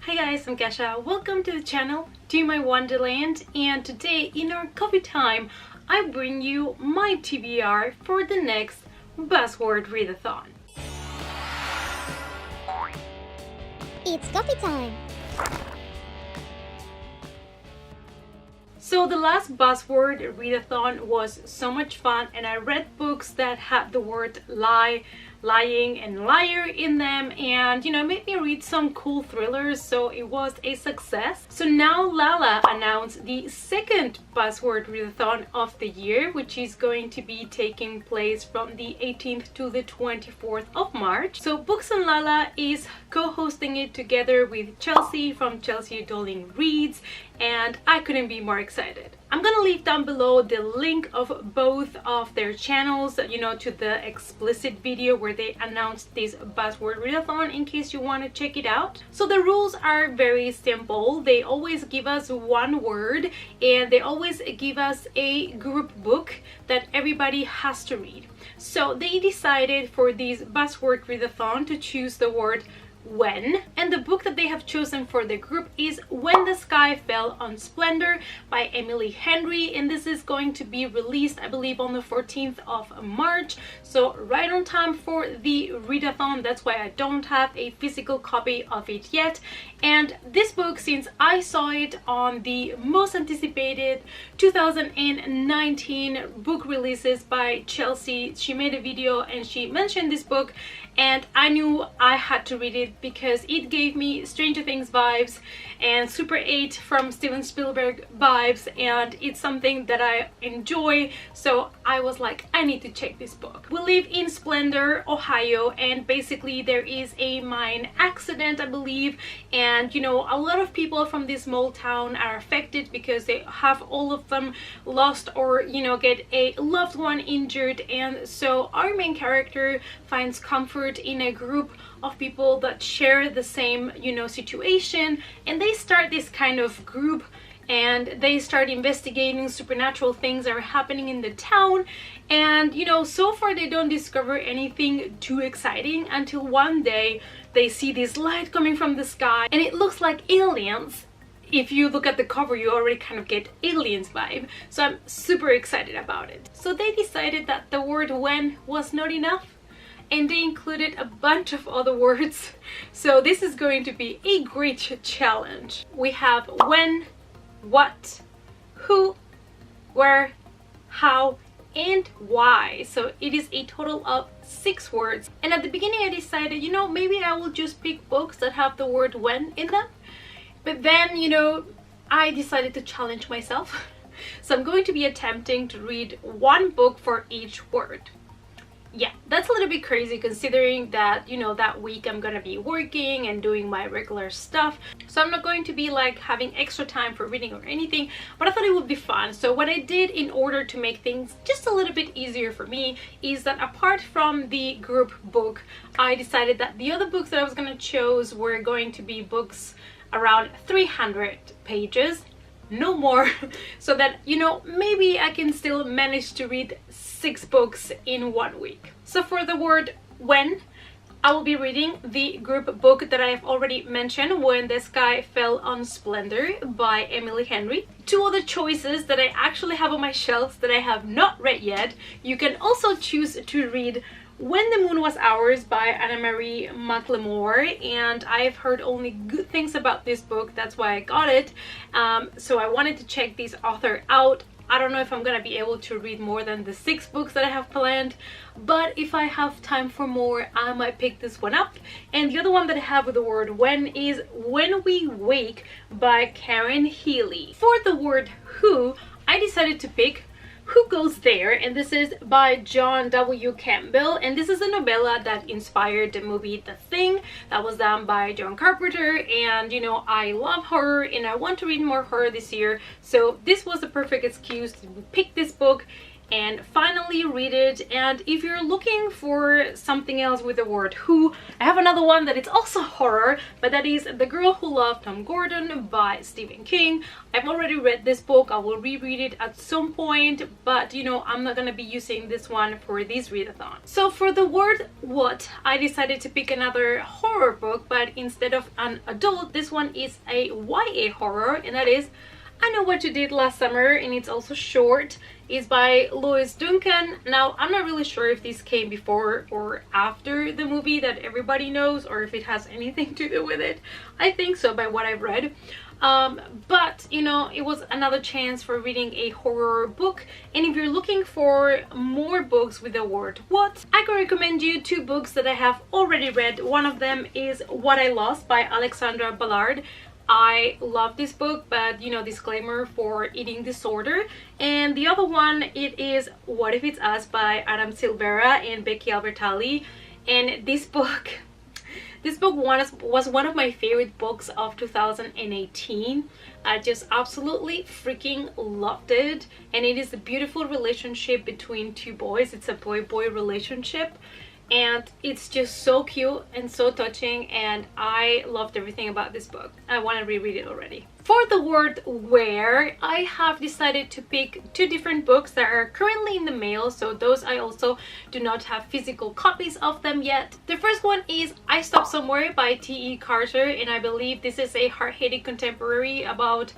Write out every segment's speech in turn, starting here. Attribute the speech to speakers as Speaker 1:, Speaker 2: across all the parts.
Speaker 1: Hi guys, I'm Kesha. Welcome to the channel, to my Wonderland, and today in our coffee time, I bring you my TBR for the next Buzzword Readathon.
Speaker 2: It's coffee time!
Speaker 1: So the last Buzzword Readathon was so much fun, and I read books that had the word lie, lying and liar in them, and made me read some cool thrillers, so it was a success. So now Lala announced the second Buzzword Readathon of the year, which is going to be taking place from the 18th to the 24th of March. So Books and Lala is co-hosting it together with Chelsea from Chelsea Darling Reads, and I couldn't be more excited. I'm gonna leave down below the link of both of their channels, to the explicit video where they announced this Buzzword Readathon in case you want to check it out. So the rules are very simple. They always give us one word, and they always give us a group book that everybody has to read. So they decided for this Buzzword Readathon to choose the word when, and the book that they have chosen for the group is When the Sky Fell on Splendor by Emily Henry, and this is going to be released, I believe, on the 14th of March, so right on time for the readathon. That's why I don't have a physical copy of it yet. And this book, since I saw it on the most anticipated 2019 book releases by Chelsea, she made a video and she mentioned this book, and I knew I had to read it because it gave me Stranger Things vibes and Super 8 from Steven Spielberg vibes, and it's something that I enjoy, so I was like, I need to check this book. We live in Splendor, Ohio, and basically there is a mine accident, I believe, and a lot of people from this small town are affected because they have all of them lost or get a loved one injured, and so our main character finds comfort in a group of people that share the same situation, and they start this kind of group and they start investigating supernatural things that are happening in the town. And so far they don't discover anything too exciting until one day they see this light coming from the sky and it looks like aliens. If you look at the cover, you already kind of get aliens vibe, so I'm super excited about it. So they decided that the word when was not enough, and they included a bunch of other words, so this is going to be a great challenge. We have when, what, who, where, how, and why. So it is a total of 6 words, and at the beginning I decided, maybe I will just pick books that have the word when in them, but then I decided to challenge myself. So I'm going to be attempting to read one book for each word. Yeah, that's a little bit crazy considering that that week I'm gonna be working and doing my regular stuff, so I'm not going to be like having extra time for reading or anything, but I thought it would be fun. So what I did in order to make things just a little bit easier for me is that apart from the group book, I decided that the other books that I was gonna choose were going to be books around 300 pages, no more, so that maybe I can still manage to read 6 books in 1 week. So for the word when, I will be reading the group book that I have already mentioned, When the Sky Fell on Splendor by Emily Henry. 2 other choices that I actually have on my shelves that I have not read yet. You can also choose to read When the Moon Was Ours by Anna-Marie McLemore, and I've heard only good things about this book, that's why I got it. So I wanted to check this author out. I don't know if I'm gonna be able to read more than the 6 books that I have planned, but if I have time for more, I might pick this one up. And the other one that I have with the word when is When We Wake by Karen Healy. For the word who, I decided to pick Who Goes There, and this is by John W. Campbell, and this is a novella that inspired the movie The Thing that was done by John Carpenter, and I love horror and I want to read more horror this year, so this was the perfect excuse to pick this book and finally read it. And if you're looking for something else with the word who, I have another one that it's also horror, but that is The Girl Who Loved Tom Gordon by Stephen King. I've already read this book. I will reread it at some point, but you know, I'm not gonna be using this one for this readathon. So for the word what, I decided to pick another horror book, but instead of an adult, this one is a YA horror, and that is I Know What You Did Last Summer, and it's also short. It's by Lois Duncan. Now, I'm not really sure if this came before or after the movie that everybody knows, or if it has anything to do with it. I think so by what I've read. But you know, it was another chance for reading a horror book, and if you're looking for more books with the word what, I can recommend you two books that I have already read. One of them is What I Lost by Alexandra Ballard. I love this book, but you know, disclaimer for eating disorder. And the other one, it is What If It's Us by Adam Silvera and Becky Albertalli. And this book was one of my favorite books of 2018. I just absolutely freaking loved it, and it is a beautiful relationship between two boys. It's a boy-boy relationship, and it's just so cute and so touching, and I loved everything about this book. I want to reread it already. For the word where, I have decided to pick two different books that are currently in the mail, so those I also do not have physical copies of them yet. The first one is I Stopped Somewhere by T.E. Carter, and I believe this is a hard-hitting contemporary about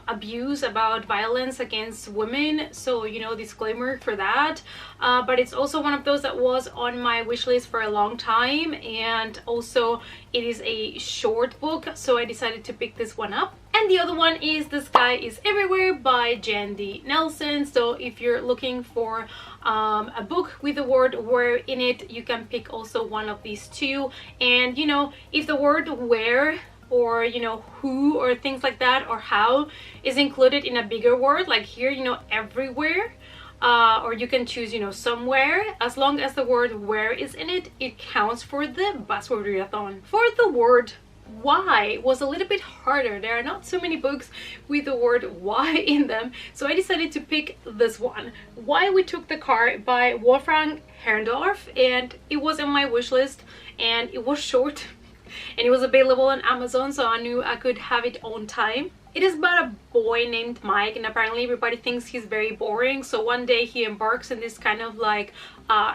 Speaker 1: abuse, about violence against women, so you know, disclaimer for that. But it's also one of those that was on my wish list for a long time, and also it is a short book, so I decided to pick this one up. And the other one is The Sky Is Everywhere by Jan D. Nelson. So if you're looking for a book with the word where in it, you can pick also one of these two. And you know, if the word where, or you know, who, or things like that, or how is included in a bigger word, like here, you know, everywhere, or you can choose, you know, somewhere, as long as the word where is in it, it counts for the Buzzword Readathon. For the word why was a little bit harder. There are not so many books with the word why in them, so I decided to pick this one, Why We Took the Car by Wolfgang Herrndorf, and it was on my wish list, and it was short, and it was available on Amazon, so I knew I could have it on time. It is about a boy named Mike, and apparently everybody thinks he's very boring, so one day he embarks in this kind of like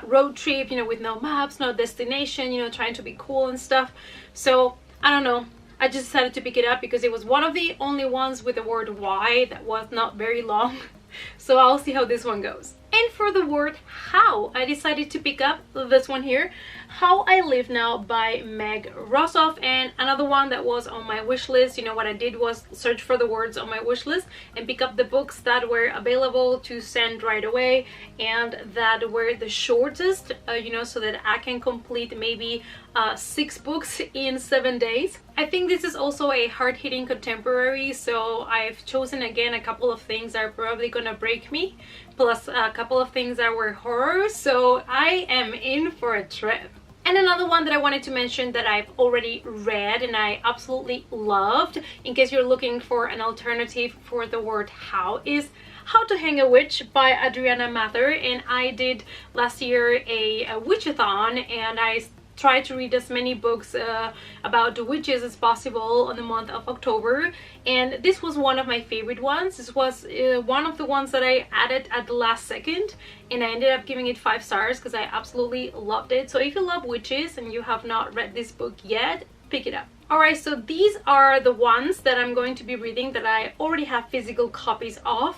Speaker 1: road trip, you know, with no maps, no destination, you know, trying to be cool and stuff. So I don't know, I just decided to pick it up because it was one of the only ones with the word why that was not very long. So I'll see how this one goes. And for the word how, I decided to pick up this one here, How I Live Now by Meg Rossoff, and another one that was on my wish list. You know, what I did was search for the words on my wish list and pick up the books that were available to send right away and that were the shortest, you know, so that I can complete maybe 6 books in 7 days. I think this is also a hard-hitting contemporary, so I've chosen again a couple of things that are probably gonna break me, plus a couple of things that were horror, so I am in for a trip. And another one that I wanted to mention that I've already read and I absolutely loved, in case you're looking for an alternative for the word how, is How to Hang a Witch by Adriana Mather. And I did last year a witchathon, and I try to read as many books about the witches as possible on the month of October, and this was one of my favorite ones. This was one of the ones that I added at the last second, and I ended up giving it 5 stars because I absolutely loved it. So if you love witches and you have not read this book yet, pick it up. Alright, so these are the ones that I'm going to be reading that I already have physical copies of.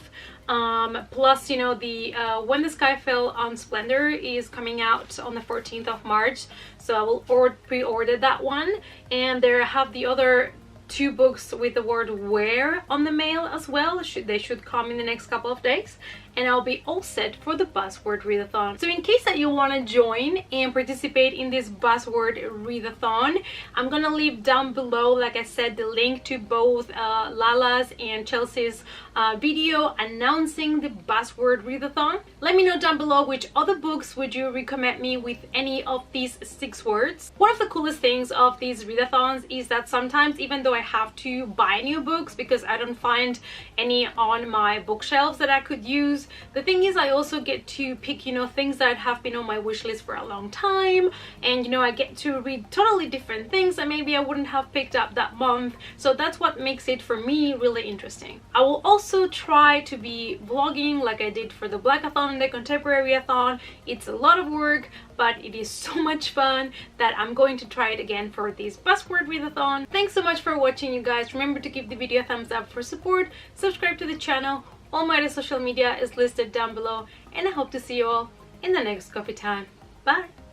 Speaker 1: Plus, you know, the When the Sky Fell on Splendor is coming out on the 14th of March, so I will pre-order that one. And there I have the other 2 books with the word where on the mail as well. They should come in the next couple of days, and I'll be all set for the Buzzword Readathon. So in case that you want to join and participate in this Buzzword Readathon, I'm gonna leave down below, like I said, the link to both Lala's and Chelsea's video announcing the Buzzword Readathon. Let me know down below which other books would you recommend me with any of these 6 words. One of the coolest things of these readathons is that sometimes, even though I have to buy new books because I don't find any on my bookshelves that I could use, reviews. The thing is, I also get to pick, you know, things that have been on my wish list for a long time, and you know, I get to read totally different things that maybe I wouldn't have picked up that month. So that's what makes it for me really interesting. I will also try to be vlogging like I did for the Blackathon and the Contemporaryathon. It's a lot of work, but it is so much fun that I'm going to try it again for this Buzzwordathon. Thanks so much for watching, you guys. Remember to give the video a thumbs up for support, subscribe to the channel. All my other social media is listed down below, and I hope to see you all in the next coffee time. Bye!